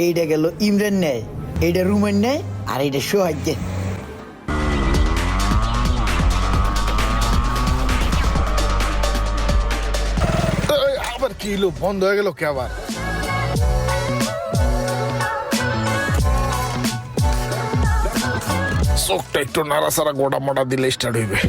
এইটা গেল ইমরান নেয়, এইটা রুমান নেয়, আর এইটা সোহাগ। আবার কি হলো, বন্ধ হয়ে গেল কে আবার? চোখটা একটু নাড়াচাড়া গোটা মোটা দিলে স্টার্ট হইবে।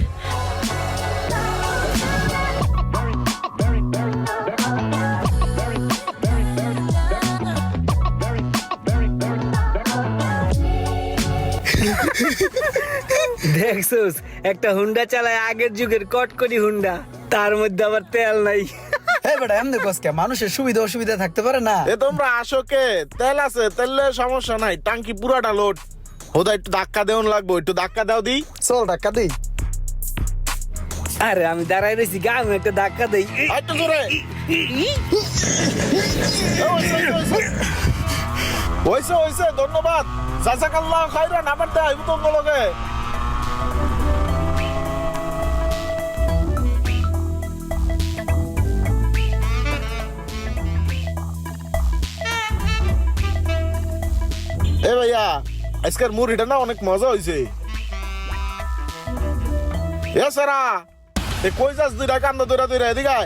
দেখছোস একটা হুন্ডা চালায়, আগের যুগের কটকটি হুন্ডা, তার মধ্যে আবার তেল নাই। এই বেটা এমনি কসকে, মানুষের সুবিধা অসুবিধা থাকতে পারে না? এ তোমরা আসো কে? তেল আছে, তেলে সমস্যা নাই, টাঙ্কি পুরাটা লোড। ওদা একটু ধাক্কা দেওয়ান লাগবো, একটু ধাক্কা দাও দি। চল টাকা দিই। আরে আমি দাঁড়াই রয়েছি, গা আমি একটা ধাক্কা দেই। একটু জোরে। হইছে হইছে, ধন্যবাদ। জাযাকাল্লাহ খাইরান, আবার দেয় উতঙ্গলকে। এ ভাইয়া, আজকের মুড়িটা না অনেক মজা হয়েছে। এ সারা, এ কই যাস দুইটা কান্দা দৌড়া দৌড়া এদিকে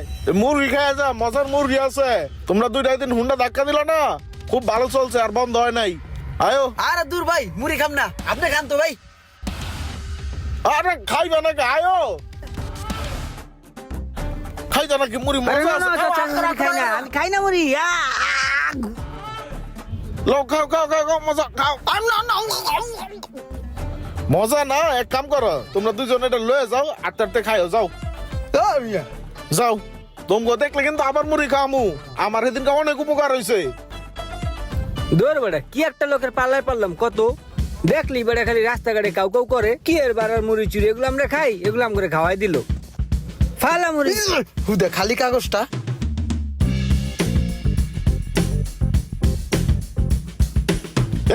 মুরগি খায় যা, মজার মুরগি আছে। তোমরা দুইটা দিন হুন্ডা ধাক্কা দিল না, খুব ভালো চলছে, আর বন্ধ হয় নাই। আয়ো। আরে দূর ভাই, মুড়ি খাম না, আপনি খান তো ভাই। আরে খাইবা নাকি? আয়ো। খাইবা নাকি মুড়ি? মজা আছে। আমি খাই না মুড়ি। লও খাও খাও খাও খাও, মজা খাও। মজা না, এক কাম করো, তোমরা দুজন এটা লয়ে যাও, আটতে আটতে খাইও, যাও যাও। তোমরা দেখলে কিন্তু আবার মুড়ি খামু। আমার সেদিনকে অনেক উপকার হয়েছে। দৌড় বেড়া, কি একটা লোকের পাল্লায় পারলাম কত। দেখলি বেড়া খালি রাস্তাঘাটে কাউ কাউ করে, কি এর বাড়ার মুড়ি চুরি, এগুলো আমরা খাই, এগুলো আম করে খাওয়াই দিল। ফালা মুড়ি হুদে খালি কাগজটা।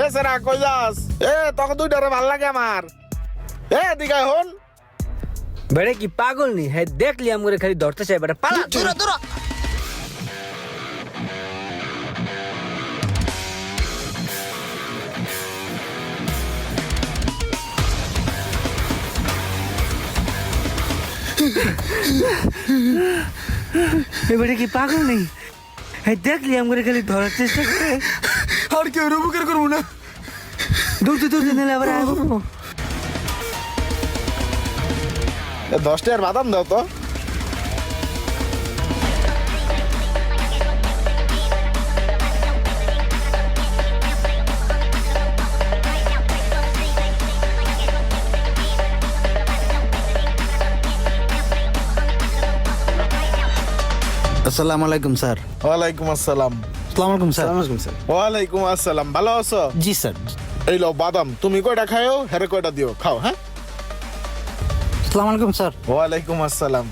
এ সেরা কই যাস? এ তোকে দুইটারে ভাল লাগে আমার। এ দিঘায় হন। বেড়ে কি পাগল নি? হ্যাঁ দেখলি আম করে খালি ধরতে চাই, বেড়া পালা। দূর দূর। এবারে কি পাগল নেই? হ্যাঁ দেখলি আম করে খালি ধরার চেষ্টা করে। আর কেউ উপকার করবো না। দৌড়তে দৌড়তে নিলে আবার আসবো। 10 টাকার বাদাম দাও তো। আসসালামু আলাইকুম স্যার। ওয়ালাইকুম আসসালাম। আসসালামু আলাইকুম স্যার। ওয়ালাইকুম আসসালাম। ভালো আছো? জি স্যার। এই লো বাদাম, তুমি কয়টা খাও, হেরে কয়টা দিও, খাও। হ্যাঁ। আসসালামু আলাইকুম স্যার। ওয়ালাইকুম আসসালাম।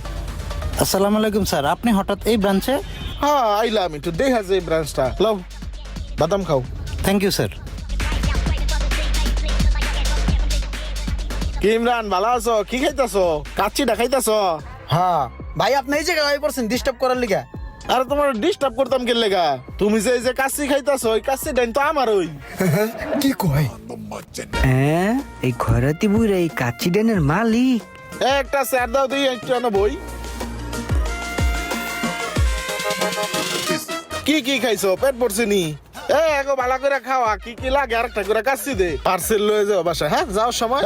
আসসালামু আলাইকুম স্যার, আপনি হঠাৎ এই ব্রাঞ্চে? হ্যাঁ আইলাম একটু দেখা যায় ব্রাঞ্চটা। লও বাদাম খাও। Thank you sir. কি ইমরান, ভালো আছো? কি খাইতাছো? কাচ্চিটা খাইতাছো? হ্যাঁ ভাই, আপনি এই জায়গায় আই পড়ছেন ডিস্টার্ব করার লিগা। আরে তোমার ডিস্টার্ব করতাম কে লেগা? তুমি যে এই যে কাচ্চি খাইতাছো, ওই কাচ্চি ডাইন তো আমার। ওই কি কয়? হ্যাঁ এই ঘরাতি বুড়া এই কাচ্চি ডেনের মালিক। একটা স্যার দাও দিই, একটু আনো বই। কি কি খাইছো? পেট ভরছে নি? এগো ভালো করে খাওয়া, কি কি লাগে আর একটা করে কাচ্চি দে। পার্সেল লয়ে যাও বাসা। হ্যাঁ যাওয়ার সময়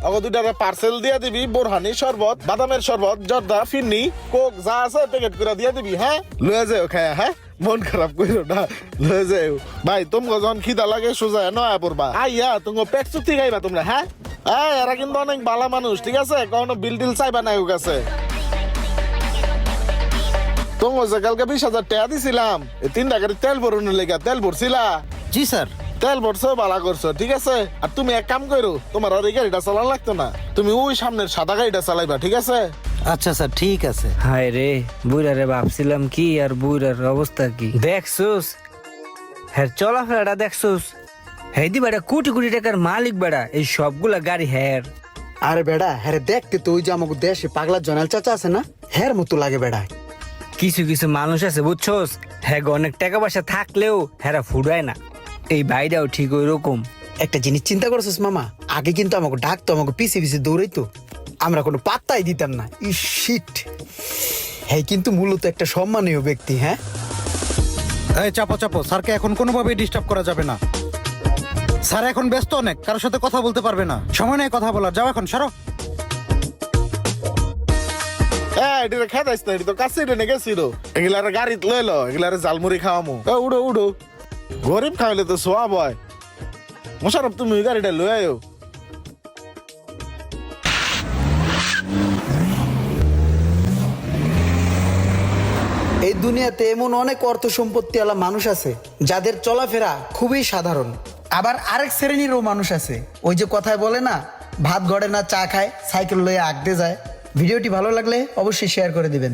ওগো দুইটা পার্সেল দিয়ে দিবি। বোরহানি শরবত, বাদামের শরবত, জর্দা, ফিরনি, কোক যা আছে প্যাকেট করে দিয়ে দিবি। হ্যাঁ লয়ে যাও খায়া। হ্যাঁ মন খারাপ করো না, লয়ে যাও ভাই। তোমরা যখন খিদা লাগে সোজা নয়া পড়বা, আইয়া তোমার পেট চুক্তি খাইবা তোমরা। হ্যাঁ এরা কিন্তু অনেক ভালো মানুষ, ঠিক আছে? কোনো বিল টিল চাইবা না ওর কাছে। তোমার যে কালকে 20,000 টাকা দিছিলাম, এই 3 টাকার তেল ভরুনের লেগা। তেল ভরছিলা? জি স্যার। তেল ভরছো, ভালো করছো, ঠিক আছে। আর তুমি এক কাম করো, তোমার আর এই গাড়িটা চালানো লাগতো না, তুমি ওই সামনের সাদা গাড়িটা চালাইবা, ঠিক আছে? আচ্ছা স্যার, ঠিক আছে। হায় রে বুড়ারে, ভাবছিলাম কি আর বুড়ার অবস্থা কি দেখছোস? হ্যাঁ চলাফেরাটা দেখছোস? হ্যাঁ দি বেটা কোটি কোটি টাকার মালিক বেটা, এই সবগুলা গাড়ি হ্যার। আরে বেড়া, হ্যাঁ দেখতে তো ওই যে আমাকে দেশে পাগলা জনাল চাচা আছে না, হ্যার মতো লাগে বেড়া। কিছু কিছু মানুষ আছে বুঝছোস, হ্যাঁ অনেক টাকা পয়সা থাকলেও হ্যাঁ ফুডায় না। এই ভাইটাও ঠিক ওই রকম। একটা জিনিস চিন্তা করছিস মামা, আগে কিন্তু আমাকে ডাকতো, আমাকে পিছে পিছে দৌড়াইতো, আমরা কোনো পাত্তাই দিতাম না। শিট, হ্যাঁ কিন্তু মূলত একটা সম্মানীয় ব্যক্তি। হ্যাঁ এই চাপো চাপো, স্যারকে এখন কোনোভাবেই ডিস্টার্ব করা যাবে না। স্যার এখন ব্যস্ত অনেক, কারোর সাথে কথা বলতে পারবে না, সময় নেই কথা বলার। যাও এখন, সরো। এটি খেতাইস না, এটি তো কাছে টেনে গেছিল। এগুলার গাড়িত লইল, এগুলার জালমুড়ি খাওয়ামু। উড়ো উড়ো, গরিব খাইলে তো সোয়া বয়। মোশারফ তুমি ওই গাড়িটা লই আয়ো। এই দুনিয়াতে এমন অনেক অর্থ সম্পত্তিওয়ালা মানুষ আছে যাদের চলাফেরা খুবই সাধারণ। আবার আরেক শ্রেণীরও মানুষ আছে, ওই যে কথায় বলে না, ভাত গড়ে না চা খায়, সাইকেল লয়ে আগতে যায়। ভিডিওটি ভালো লাগলে অবশ্যই শেয়ার করে দিবেন।